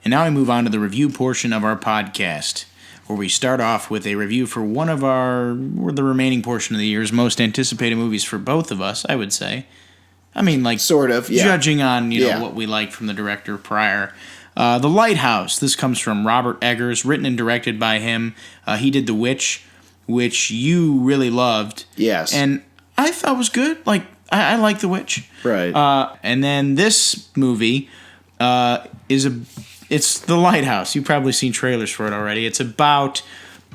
And now we move on to the review portion of our podcast, where we start off with a review for one of the remaining portion of the year's most anticipated movies for both of us, I would say. I mean, like, sort of, yeah. Judging on, what we liked from the director prior. The Lighthouse. This comes from Robert Eggers, written and directed by him. He did The Witch, which you really loved. Yes. And I thought was good. Like, I like The Witch. Right. And then this movie it's The Lighthouse. You've probably seen trailers for it already. It's about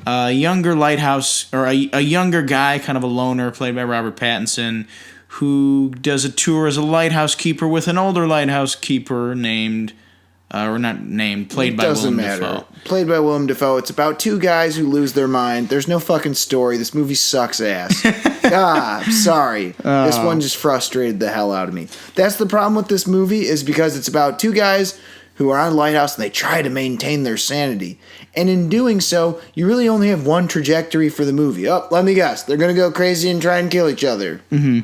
a younger lighthouse, or a younger guy, kind of a loner, played by Robert Pattinson, who does a tour as a lighthouse keeper with an older lighthouse keeper named, played by Willem Dafoe. Played by Willem Dafoe. It's about two guys who lose their mind. There's no fucking story. This movie sucks ass. Sorry. This one just frustrated the hell out of me. That's the problem with this movie, is because it's about two guys who are on a lighthouse and they try to maintain their sanity. And in doing so, you really only have one trajectory for the movie. Oh, let me guess. They're going to go crazy and try and kill each other. Mm-hmm.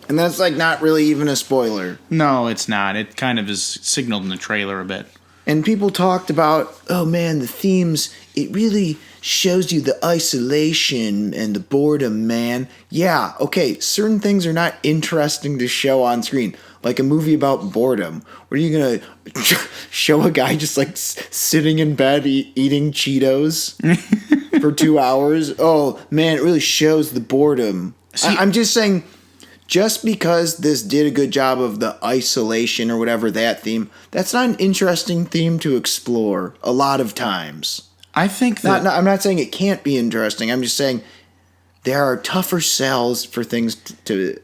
And that's like not really even a spoiler. No, it's not. It kind of is signaled in the trailer a bit. And people talked about, oh man, the themes, it really shows you the isolation and the boredom, man. Yeah, okay, certain things are not interesting to show on screen. Like a movie about boredom. What are you going to show a guy just like sitting in bed eating Cheetos for 2 hours? Oh man, it really shows the boredom. I'm just saying, just because this did a good job of the isolation or whatever, that theme, that's not an interesting theme to explore a lot of times. I think that... I'm not saying it can't be interesting. I'm just saying there are tougher sells for things to...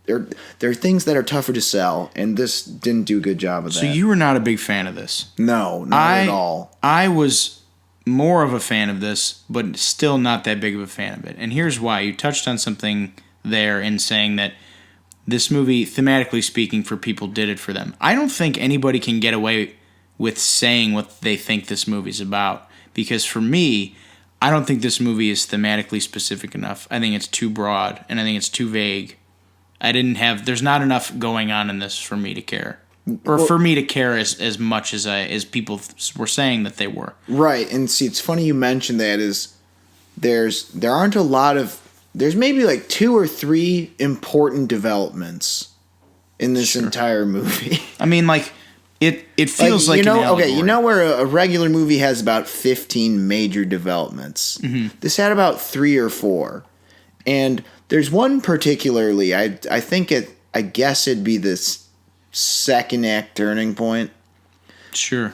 There are things that are tougher to sell, and this didn't do a good job of that. So you were not a big fan of this? No, not at all. I was more of a fan of this, but still not that big of a fan of it. And here's why. You touched on something there in saying that this movie, thematically speaking, for people did it for them. I don't think anybody can get away with saying what they think this movie's about. Because for me, I don't think this movie is thematically specific enough. I think it's too broad, and I think it's too vague. There's not enough going on in this for me to care. Or for me to care as much as people were saying that they were. Right, and see, it's funny you mentioned that, is there aren't a lot of... There's maybe like 2 or 3 important developments in this entire movie. I mean, like, it feels like, you know, an allegory. You know where a regular movie has about 15 major developments? Mm-hmm. This had about 3 or 4. And there's one particularly, I guess it'd be this second act turning point. Sure.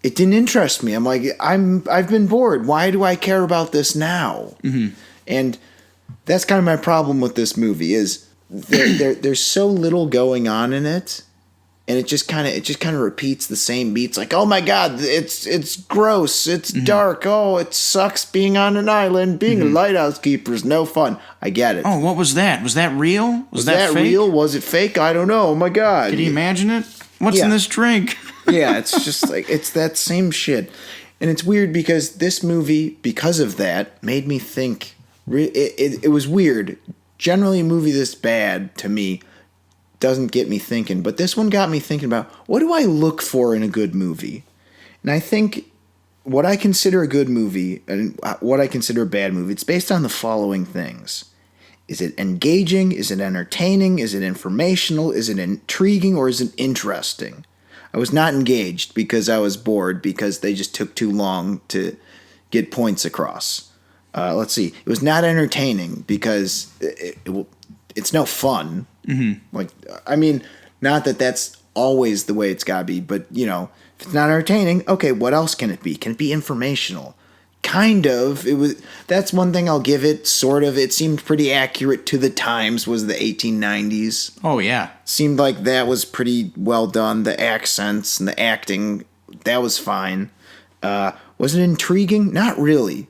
It didn't interest me. I'm like, I've been bored. Why do I care about this now? Mm-hmm. And that's kind of my problem with this movie, is there's so little going on in it, and it just kind of repeats the same beats. Like, oh my god, it's gross, it's dark. Oh, it sucks being on an island. Being a lighthouse keeper is no fun. I get it. Oh, what was that? Was that real? Was that fake? Real? Was it fake? I don't know. Oh my god. Can you imagine it? What's in this drink? Yeah, it's just like, it's that same shit. And it's weird because this movie, because of that, made me think. It was weird. Generally, a movie this bad, to me, doesn't get me thinking. But this one got me thinking about, what do I look for in a good movie? And I think what I consider a good movie and what I consider a bad movie, it's based on the following things. Is it engaging? Is it entertaining? Is it informational? Is it intriguing? Or is it interesting? I was not engaged because I was bored because they just took too long to get points across. Let's see. It was not entertaining because it's no fun. Mm-hmm. Like, I mean, not that that's always the way it's got to be, but, you know, if it's not entertaining, okay, what else can it be? Can it be informational? Kind of. That's one thing I'll give it, sort of. It seemed pretty accurate to the times, was the 1890s. Oh, yeah. Seemed like that was pretty well done. The accents and the acting, that was fine. Was it intriguing? Not really.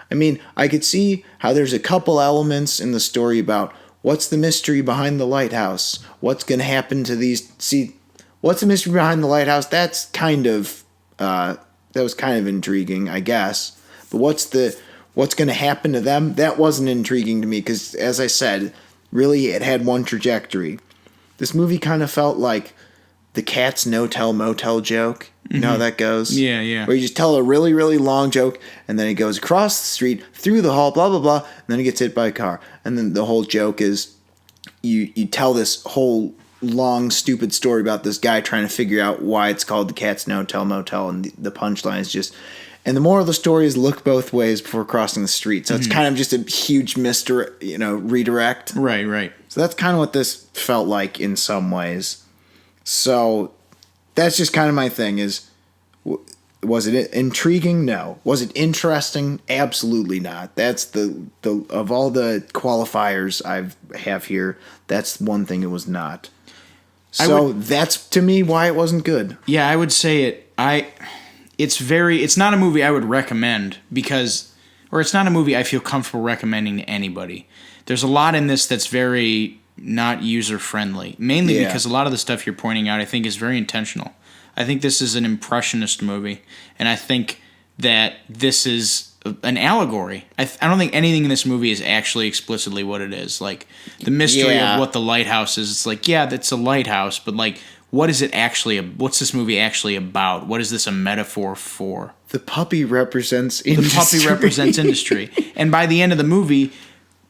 I mean, I could see how there's a couple elements in the story about what's the mystery behind the lighthouse? What's going to happen to these... See, what's the mystery behind the lighthouse? That's kind of... that was kind of intriguing, I guess. But what's going to happen to them? That wasn't intriguing to me because, as I said, really it had one trajectory. This movie kind of felt like the cat's no-tell motel joke. You know how that goes? Yeah, yeah. Where you just tell a really, really long joke, and then he goes across the street, through the hall, blah, blah, blah, and then he gets hit by a car. And then the whole joke is you tell this whole long, stupid story about this guy trying to figure out why it's called the cat's no-tell motel, and the punchline is just... And the moral of the story is look both ways before crossing the street. So it's kind of just a huge redirect. Right, right. So that's kind of what this felt like in some ways. So that's just kind of my thing is, was it intriguing? No. Was it interesting? Absolutely not. That's the of all the qualifiers I have here, that's one thing it was not. So that's, to me, why it wasn't good. Yeah, I would say it's not a movie I would recommend or it's not a movie I feel comfortable recommending to anybody. There's a lot in this that's very not user-friendly, mainly because a lot of the stuff you're pointing out I think is very intentional. I think this is an impressionist movie, and I think that this is an allegory. I don't think anything in this movie is actually explicitly what it is. Like, the mystery of what the lighthouse is, it's like, yeah, that's a lighthouse, but like, what is it actually? What's this movie actually about? What is this a metaphor for? The puppy represents industry. The puppy represents industry. And by the end of the movie,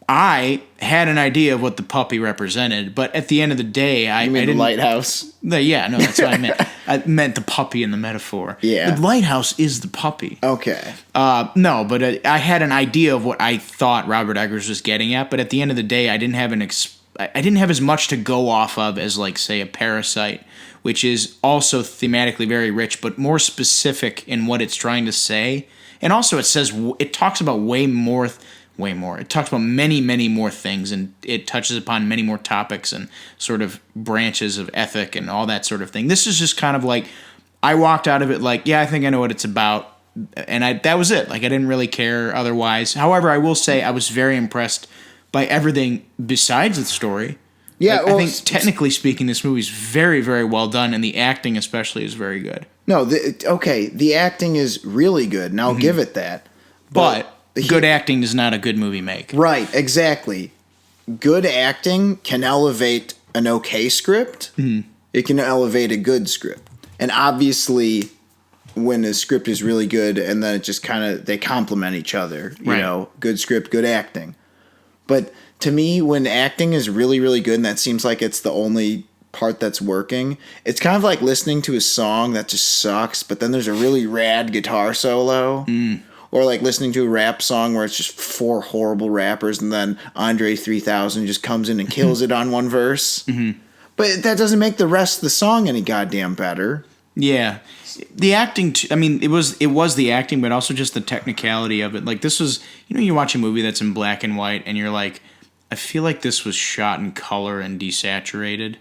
I had an idea of what the puppy represented, but at the end of the day, I mean didn't... the lighthouse? Yeah, no, that's what I meant. I meant the puppy in the metaphor. Yeah. The lighthouse is the puppy. Okay. No, but I had an idea of what I thought Robert Eggers was getting at, but at the end of the day, I didn't have I didn't have as much to go off of as, like, say, a Parasite, which is also thematically very rich, but more specific in what it's trying to say. And also it talks about way more. It talks about many, many more things, and it touches upon many more topics and sort of branches of ethic and all that sort of thing. This is just kind of like, I walked out of it like, yeah, I think I know what it's about, and that was it. Like, I didn't really care otherwise. However, I will say I was very impressed by everything besides the story. Yeah, I think technically speaking, this movie is very, very well done, and the acting especially is very good. No, the acting is really good, and I'll give it that. But good acting does not a good movie make. Right, exactly. Good acting can elevate an okay script. Mm-hmm. It can elevate a good script. And obviously, when a script is really good, and then it just kind of, they complement each other. You know, good script, good acting. But to me, when acting is really, really good, and that seems like it's the only part that's working, it's kind of like listening to a song that just sucks, but then there's a really rad guitar solo. Or like listening to a rap song where it's just 4 horrible rappers, and then Andre 3000 just comes in and kills it on one verse. Mm-hmm. But that doesn't make the rest of the song any goddamn better. Yeah. The acting, I mean, it was the acting, but also just the technicality of it. Like, this was, you watch a movie that's in black and white, and you're like, I feel like this was shot in color and desaturated.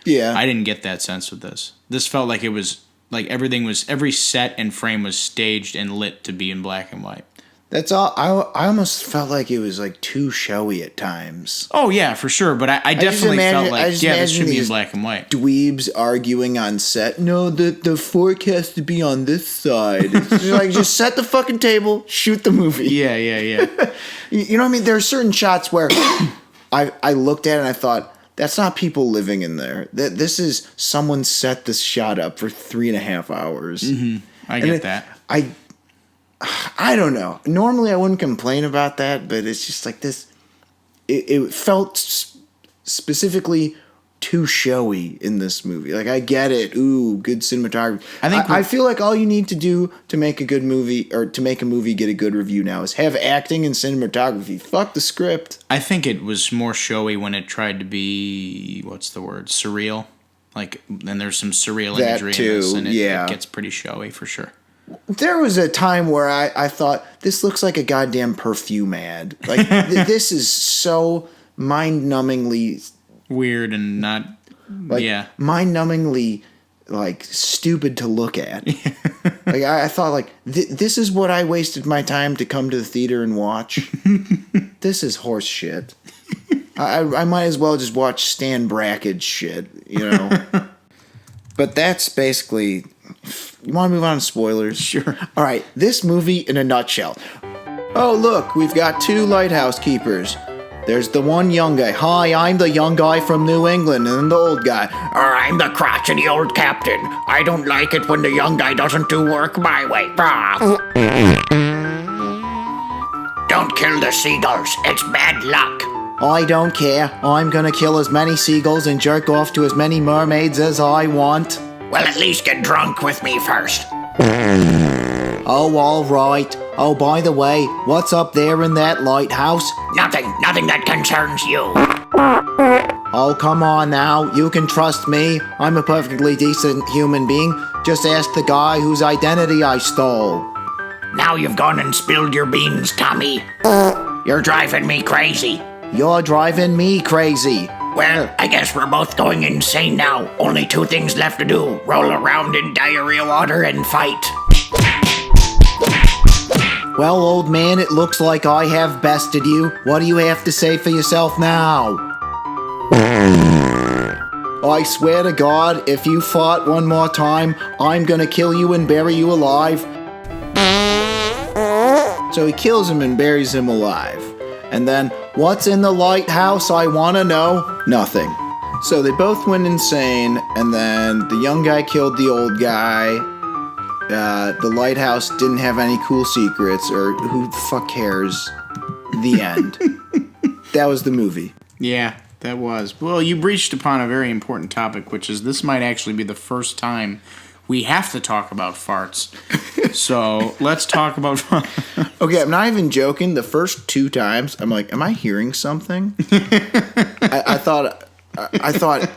Yeah. I didn't get that sense with this. This felt like it was, like, every set and frame was staged and lit to be in black and white. That's all. I almost felt like it was like too showy at times. Oh yeah, for sure. But I definitely felt like this should be in black and white. Dweebs arguing on set. No, the fork has to be on this side. It's like, just set the fucking table, shoot the movie. Yeah. You know what I mean? There are certain shots where I looked at it and I thought, that's not people living in there. This is someone set this shot up for 3.5 hours. Mm-hmm. I get that. I don't know. Normally I wouldn't complain about that, but it's just like this. It felt specifically too showy in this movie. Like, I get it. Ooh, good cinematography. I feel like all you need to do to make a good movie, or to make a movie get a good review now, is have acting and cinematography. Fuck the script. I think it was more showy when it tried to be, what's the word, surreal. Like, and there's some surreal imagery in this, and it gets pretty showy for sure. There was a time where I thought, this looks like a goddamn perfume ad. Like, this is so mind-numbingly weird and not, mind-numbingly, like, stupid to look at. Like, I thought, like, this is what I wasted my time to come to the theater and watch. This is horse shit. I might as well just watch Stan Brakhage shit, But that's basically... You want to move on to spoilers? Sure. All right, this movie in a nutshell. Oh, look, we've got 2 lighthouse keepers. There's the one young guy. Hi, I'm the young guy from New England, and then the old guy. I'm the crotchety old captain. I don't like it when the young guy doesn't do work my way. Don't kill the seagulls. It's bad luck. I don't care. I'm gonna kill as many seagulls and jerk off to as many mermaids as I want. Well, at least get drunk with me first. Oh, all right. Oh, by the way, what's up there in that lighthouse? Nothing that concerns you. Oh, come on now. You can trust me. I'm a perfectly decent human being. Just ask the guy whose identity I stole. Now you've gone and spilled your beans, Tommy. You're driving me crazy. You're driving me crazy. Well, I guess we're both going insane now. Only two things left to do. Roll around in diarrhea water and fight. Well, old man, it looks like I have bested you. What do you have to say for yourself now? I swear to God, if you fought one more time, I'm gonna kill you and bury you alive. So he kills him and buries him alive. And then, what's in the lighthouse, I wanna know? Nothing. So they both went insane, and then the young guy killed the old guy. The lighthouse didn't have any cool secrets, or who the fuck cares? The end. That was the movie. Yeah, that was. Well, you breached upon a very important topic, which is this might actually be the first time we have to talk about farts. So let's talk about. Okay, I'm not even joking. The first two times, I'm like, am I hearing something? I thought,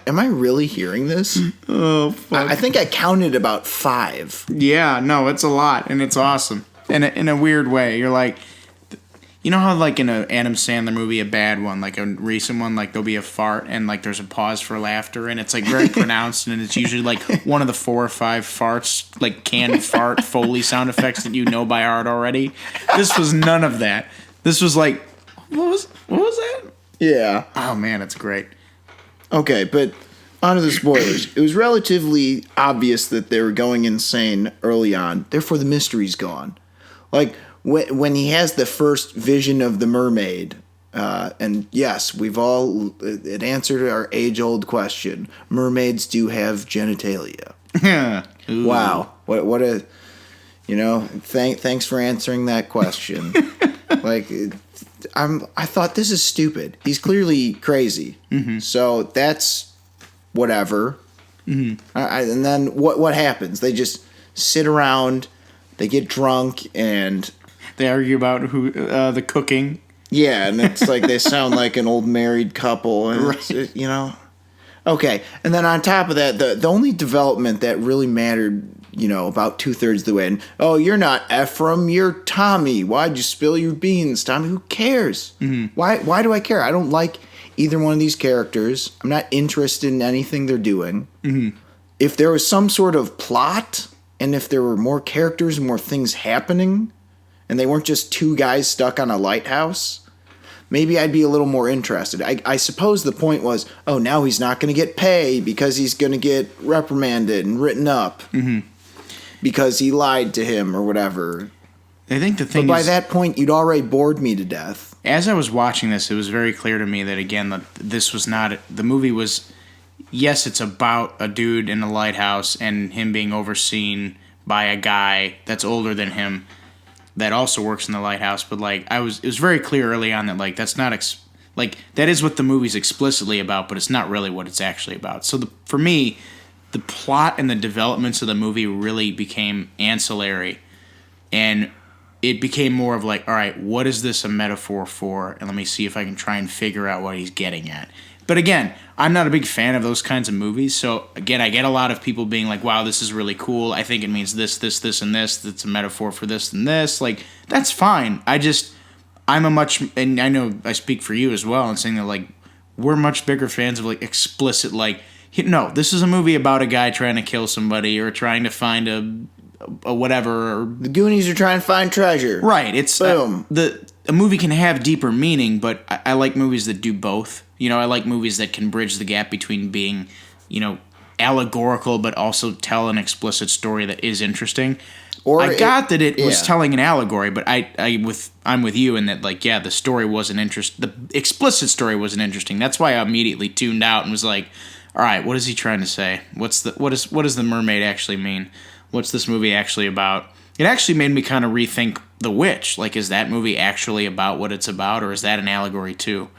am I really hearing this? Oh, fuck. I think I counted about 5. Yeah, no, it's a lot, and it's awesome. In a weird way. You're like, you know how like in an Adam Sandler movie, a bad one, like a recent one, like there'll be a fart and like there's a pause for laughter, and it's like very pronounced, and it's usually like one of the 4 or 5 farts, like canned fart Foley sound effects that you know by heart already. This was none of that. This was like, what was that? Yeah. Oh man, it's great. Okay, but on to the spoilers. It was relatively obvious that they were going insane early on. Therefore, the mystery's gone. Like, when he has the first vision of the mermaid, and yes, it answered our age-old question. Mermaids do have genitalia. Wow. What a, thanks for answering that question. Like, I thought this is stupid. He's clearly crazy. Mm-hmm. So that's whatever. Mm-hmm. And then what happens? They just sit around, they get drunk, and they argue about who the cooking. Yeah, and it's like they sound like an old married couple, and right. Okay, and then on top of that, the only development that really mattered, about 2/3 of the way, and you're not Ephraim, you're Tommy. Why'd you spill your beans, Tommy? Who cares? Mm-hmm. Why do I care? I don't like either one of these characters. I'm not interested in anything they're doing. Mm-hmm. If there was some sort of plot, and if there were more characters and more things happening, and they weren't just 2 guys stuck on a lighthouse, maybe I'd be a little more interested. I suppose the point was, now he's not going to get pay because he's going to get reprimanded and written up because he lied to him or whatever. I think the thing But by that point, you'd already bored me to death. As I was watching this, it was very clear to me that, again, this was not... The movie was... Yes, it's about a dude in a lighthouse and him being overseen by a guy that's older than him that also works in the lighthouse, but it was very clear early on that that's not that is what the movie's explicitly about, but it's not really what it's actually about. So for me, the plot and the developments of the movie really became ancillary, and it became more of all right, what is this a metaphor for? And let me see if I can try and figure out what he's getting at. But again, I'm not a big fan of those kinds of movies. So again, I get a lot of people being like, wow, this is really cool. I think it means this, this, this, and this. That's a metaphor for this and this. That's fine. And I know I speak for you as well in saying that we're much bigger fans of explicit, no, this is a movie about a guy trying to kill somebody or trying to find a whatever. The Goonies are trying to find treasure. Right. It's boom. A movie can have deeper meaning, but I like movies that do both. I like movies that can bridge the gap between being, allegorical but also tell an explicit story that is interesting. Or I got that it was yeah. telling an allegory, but I'm with you in that, like, yeah, the story wasn't the explicit story wasn't interesting. That's why I immediately tuned out and was like, all right, what is he trying to say? What does the mermaid actually mean? What's this movie actually about? It actually made me kind of rethink The Witch. Like, is that movie actually about what it's about, or is that an allegory too?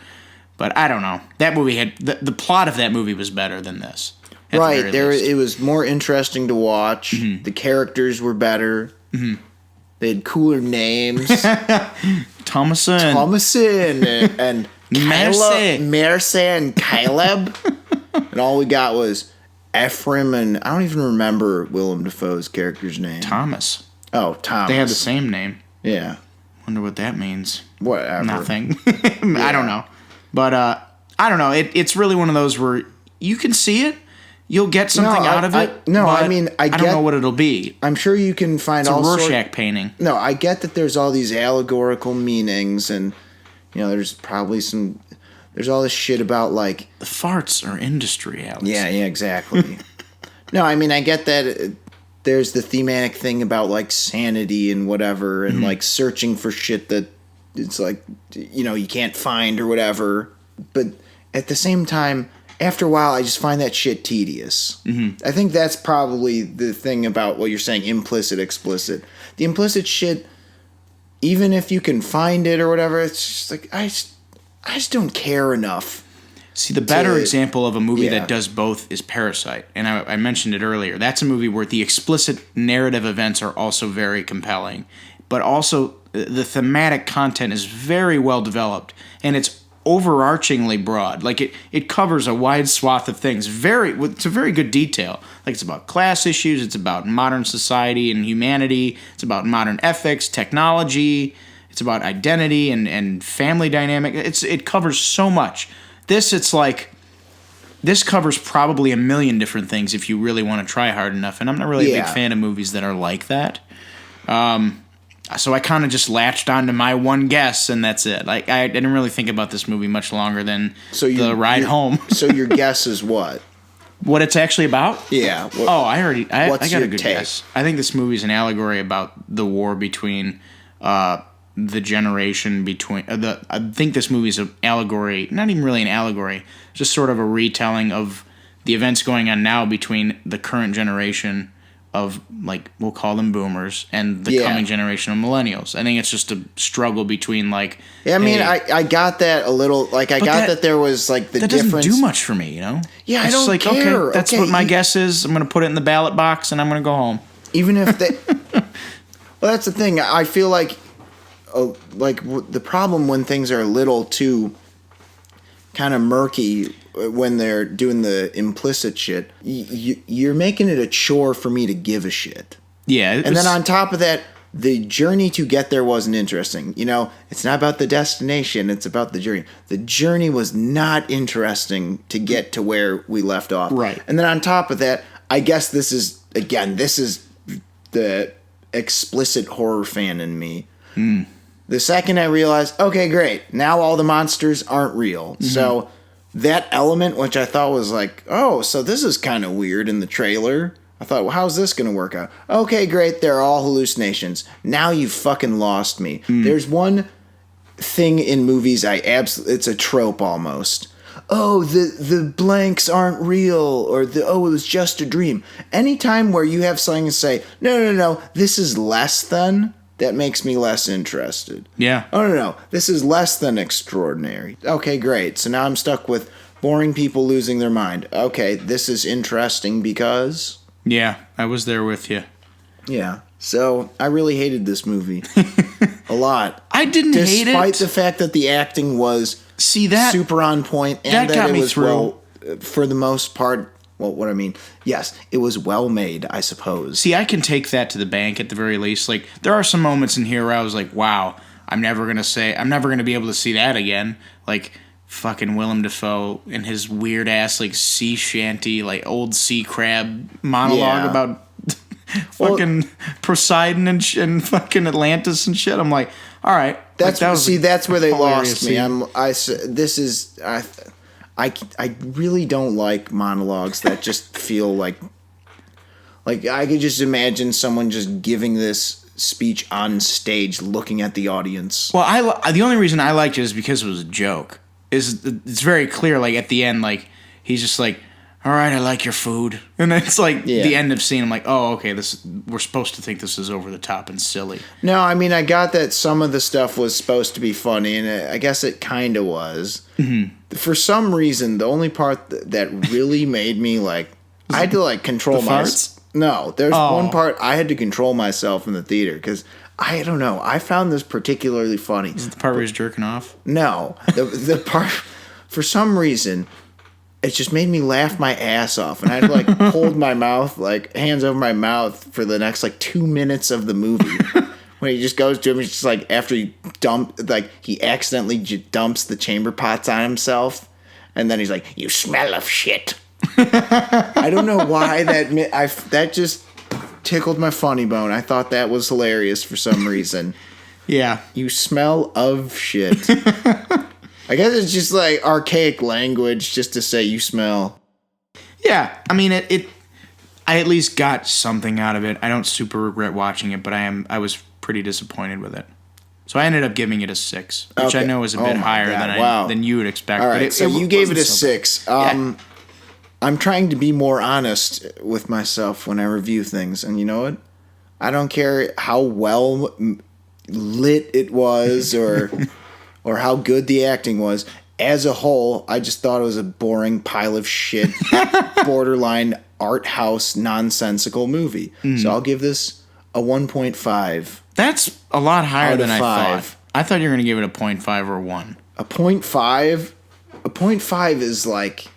But I don't know. That movie had the plot of that movie was better than this. Right, it was more interesting to watch. Mm-hmm. The characters were better. Mm-hmm. They had cooler names. Thomason and Mercy and Caleb. And all we got was Ephraim, and I don't even remember Willem Dafoe's character's name. Thomas. Oh, Thomas. They have the same name. Yeah. Wonder what that means. Whatever. Nothing. I don't know. But I don't know. It's really one of those where you can see it. You'll get something out of it. I don't know what it'll be. I'm sure you can find it's all a Rorschach painting. No, I get that there's all these allegorical meanings, and there's probably there's all this shit about like the farts are industry, Alex. Yeah, exactly. No, I mean I get that there's the thematic thing about like sanity and whatever, and like searching for shit that it's like you can't find or whatever. But at the same time, after a while, I just find that shit tedious. Mm-hmm. I think that's probably the thing about what you're saying, implicit, explicit. The implicit shit, even if you can find it or whatever, it's just like, I just don't care enough. See, the better example of a movie that does both is Parasite. And I mentioned it earlier. That's a movie where the explicit narrative events are also very compelling. But also, the thematic content is very well developed. And it's overarchingly broad. Like it covers a wide swath of things. It's a very good detail. Like it's about class issues, it's about modern society and humanity, it's about modern ethics, technology, it's about identity and family dynamic. It covers so much. This covers probably a million different things if you really want to try hard enough. And I'm not really a big fan of movies that are like that. So I kind of just latched onto my one guess, and that's it. Like I didn't really think about this movie much longer than the ride home. So your guess is what? What it's actually about? Yeah. I got a good guess. I think this movie is an allegory about the war between the generation between I think this movie is an allegory, not even really an allegory, just sort of a retelling of the events going on now between the current generation of, like, we'll call them boomers, and the coming generation of millennials. I think it's just a struggle between, like... Yeah, I mean, I got that a little... Like, I got that there was, like, the difference... That doesn't do much for me, you know? Yeah, it's I don't like, care. Okay, that's what my guess is. I'm going to put it in the ballot box, and I'm going to go home. Even if they... Well, that's the thing. I feel like the problem when things are a little too kind of murky... when they're doing the implicit shit, you're making it a chore for me to give a shit. Yeah. And then on top of that, the journey to get there wasn't interesting. It's not about the destination, it's about the journey. The journey was not interesting to get to where we left off. Right. And then on top of that, I guess this is the explicit horror fan in me. Mm. The second I realized, okay, great, now all the monsters aren't real. Mm-hmm. So... that element, which I thought was like, oh, so this is kind of weird in the trailer. I thought, well, how's this going to work out? Okay, great, they're all hallucinations. Now you fucking lost me. There's one thing in movies it's a trope almost. Oh, the blanks aren't real, or it was just a dream. Anytime where you have something to say, no, this is less than... that makes me less interested. Yeah. Oh, no. This is less than extraordinary. Okay, great. So now I'm stuck with boring people losing their mind. Okay, this is interesting because... Yeah, I was there with you. Yeah. So I really hated this movie. A lot. I didn't hate it. Despite the fact that the acting was super on point. And that got me was through. For the most part... Well, what I mean, yes, it was well made, I suppose. See, I can take that to the bank at the very least. Like, there are some moments in here where I was like, wow, I'm never going to be able to see that again. Like, fucking Willem Dafoe and his weird-ass, like, sea shanty, like, old sea crab monologue about fucking Poseidon and fucking Atlantis and shit. I'm like, all right. That's where they lost me. Scene. I really don't like monologues that just feel like Like, I could just imagine someone just giving this speech on stage, looking at the audience. Well, the only reason I liked it is because it was a joke. It's very clear, like, at the end, like, he's just like, all right, I like your food. And then it's like the end of scene. I'm like, oh, okay, we're supposed to think this is over the top and silly. No, I mean, I got that some of the stuff was supposed to be funny, and I guess it kind of was. Mm-hmm. For some reason, the only part that really made me, like, I had to, like, control farts? No, there's one part I had to control myself in the theater, because I don't know. I found this particularly funny. Is it the part where he's jerking off? No. The part, for some reason, it just made me laugh my ass off. And I had to, like, hold my mouth, like, hands over my mouth for the next, like, 2 minutes of the movie. When he just goes to him, he's just, like, after he he accidentally dumps the chamber pots on himself. And then he's like, you smell of shit. I don't know why that just tickled my funny bone. I thought that was hilarious for some reason. Yeah. You smell of shit. I guess it's just like archaic language just to say you smell. Yeah, I mean I at least got something out of it. I don't super regret watching it, but I was pretty disappointed with it. So I ended up giving it a 6, which I know is a bit higher than you would expect. All right, but so you gave it a so 6. I'm trying to be more honest with myself when I review things, and you know what? I don't care how well lit it was or how good the acting was. As a whole, I just thought it was a boring pile of shit, borderline art house, nonsensical movie. So I'll give this a 1.5. That's a lot higher than I 5. thought. I thought you were going to give it a 0.5 or 1. A 0.5? A 0.5 is like,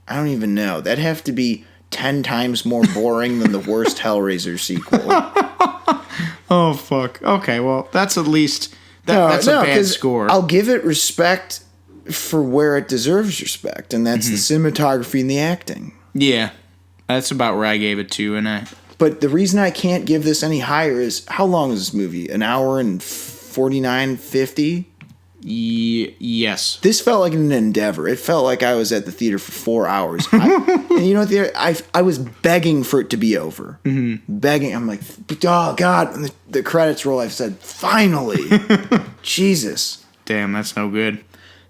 I don't even know. That'd have to be 10 times more boring than the worst Hellraiser sequel. Oh, fuck. Okay, well, that's at least... that's a bad score. I'll give it respect for where it deserves respect, and that's the cinematography and the acting. Yeah, that's about where I gave it to. But the reason I can't give this any higher is, how long is this movie? An hour and 49, 50? Yes. This felt like an endeavor. It felt like I was at the theater for 4 hours. And you know what? I was begging for it to be over. Mm-hmm. Begging. I'm like, oh, God. And the credits roll, I've said, finally. Jesus. Damn, that's no good.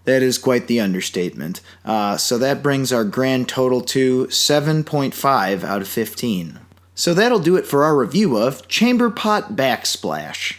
That is quite the understatement. So that brings our grand total to 7.5 out of 15. So that'll do it for our review of Chamber Pot Backsplash.